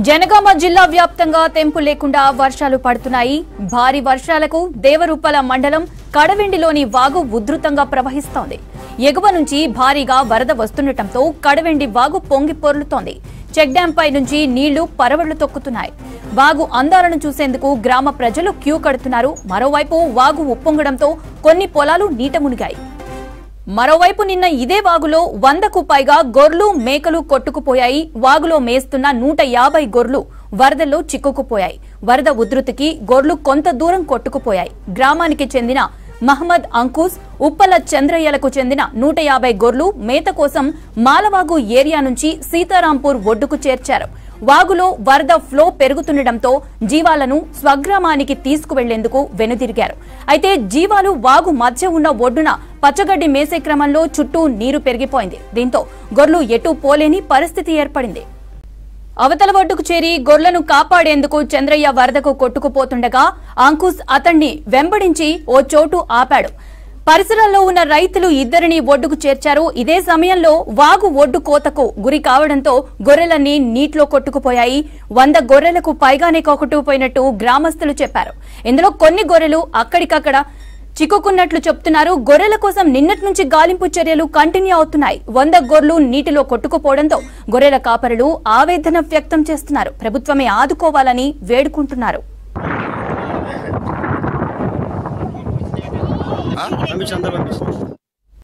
జనగామ జిల్లా వ్యాప్తంగా తెంపు లేకుండా వర్షాలు పడుతున్నాయి. భారీ వర్షాలకు దేవరూపల మండలం కడవెండిలోని వాగు ఉధృతంగా ప్రవహిస్తోంది. ఎగువ నుంచి భారీగా వరద వస్తుండటంతో కడవెండి వాగు పొంగి పొర్లుతోంది. చెక్ డ్యాం పై నుంచి నీళ్లు పరవళ్లు తొక్కుతున్నాయి. వాగు అందాలను చూసేందుకు గ్రామ ప్రజలు క్యూ కడుతున్నారు. మరోవైపు వాగు ఉప్పొంగడంతో కొన్ని పొలాలు నీట మునిగాయి. మరోవైపు నిన్న ఇదే వాగులో 100కు పైగా గొర్రెలు మేకలు కొట్టుకుపోయాయి. వాగులో మేస్తున్న 150 గొర్రెలు వరదల్లో చిక్కుకుపోయాయి. వరద ఉధృతికి గొర్రెలు కొంత దూరం కొట్టుకుపోయాయి. గ్రామానికి చెందిన మహమ్మద్ అంకుస్, ఉప్పల చంద్రయ్యలకు చెందిన 150 గొర్రెలు మేత కోసం మాలవాగు ఏరియా నుంచి సీతారాంపూర్ ఒడ్డుకు చేర్చారు. వాగులో వరద ఫ్లో పెరుగుతుండటంతో జీవాలను స్వగ్రామానికి తీసుకువెళ్లేందుకు వెనుదిరిగారు. అయితే జీవాలు వాగు మధ్య ఉన్న ఒడ్డున పచ్చగడ్డి మేసే క్రమంలో చుట్టూ నీరు పెరిగిపోయింది. దీంతో గొర్రెలు ఎటూ పోలేని పరిస్థితి ఏర్పడింది. అవతల ఒడ్డుకు చేరి గొర్రెలను కాపాడేందుకు చంద్రయ్య వరదకు కొట్టుకుపోతుండగా అంకుశ్ అతన్ని వెంబడించి ఓ చోటు ఆపాడు. పరిసరాల్లో ఉన్న రైతులు ఇద్దరిని ఒడ్డుకు చేర్చారు. ఇదే సమయంలో వాగు ఒడ్డు కోతకు గురి కావడంతో గొర్రెలన్నీ నీటిలో కొట్టుకుపోయాయి. 100 గొర్రెలకు పైగానే కొట్టుకుపోయినట్టు గ్రామస్తులు చెప్పారు. ఇందులో కొన్ని గొర్రెలు అక్కడికక్కడ చిక్కుకున్నట్లు చెప్తున్నారు. గొర్రెల కోసం నిన్నటి నుంచి గాలింపు చర్యలు కంటిన్యూ అవుతున్నాయి. 100 గొర్రెలు నీటిలో కొట్టుకుపోవడంతో గొర్రెల కాపరులు ఆవేదన వ్యక్తం చేస్తున్నారు. ప్రభుత్వమే ఆదుకోవాలని వేడుకుంటున్నారు. పంపిస్తాను.